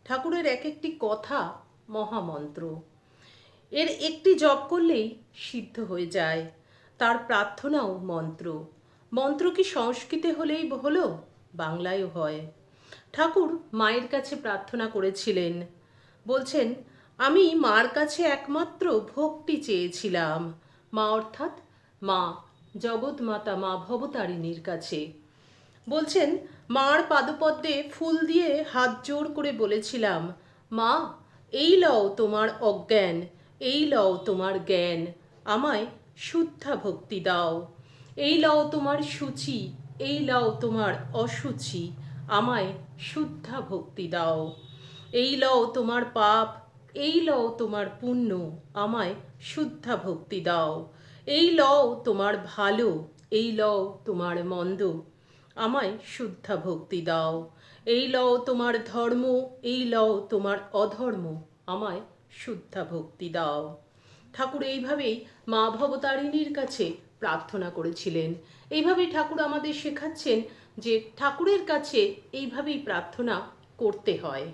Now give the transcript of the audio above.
ঠাকুরের এক একটি কথা মহামন্ত্র। এর একটি জপ করলেই সিদ্ধ হয়ে যায়। তার প্রার্থনাও মন্ত্র। মন্ত্র কি সংস্কৃতে হলেই হলো, বাংলায়ও হয়। ঠাকুর মায়ের কাছে প্রার্থনা করেছিলেন, বলছেন, আমি মার কাছে একমাত্র ভক্তি চেয়েছিলাম। মা অর্থাৎ মা জগৎমাতা, মা ভবতারিণীর কাছে। বলছেন, মার পাদপদ্মে ফুল দিয়ে হাত জোড় করে বলেছিলাম, মা, এই লও তোমার অজ্ঞান, এই লও তোমার জ্ঞান, আমায় শুদ্ধা ভক্তি দাও। এই লও তোমার সূচি, এই লও তোমার অসুচি, আমায় শুদ্ধা ভক্তি দাও। এই লও তোমার পাপ, এই লও তোমার পুণ্য, আমায় শুদ্ধা ভক্তি দাও। এই লও তোমার ভালো, এই লও তোমার মন্দ, আমায় শুদ্ধা ভক্তি দাও। এই লও তোমার ধর্ম, এই লও তোমার অধর্ম, আমায় শুদ্ধা ভক্তি দাও। ঠাকুর এইভাবেই মা ভবতারিণীর কাছে প্রার্থনা করেছিলেন। এইভাবেই ঠাকুর আমাদের শেখাচ্ছেন যে ঠাকুরের কাছে এইভাবেই প্রার্থনা করতে হয়।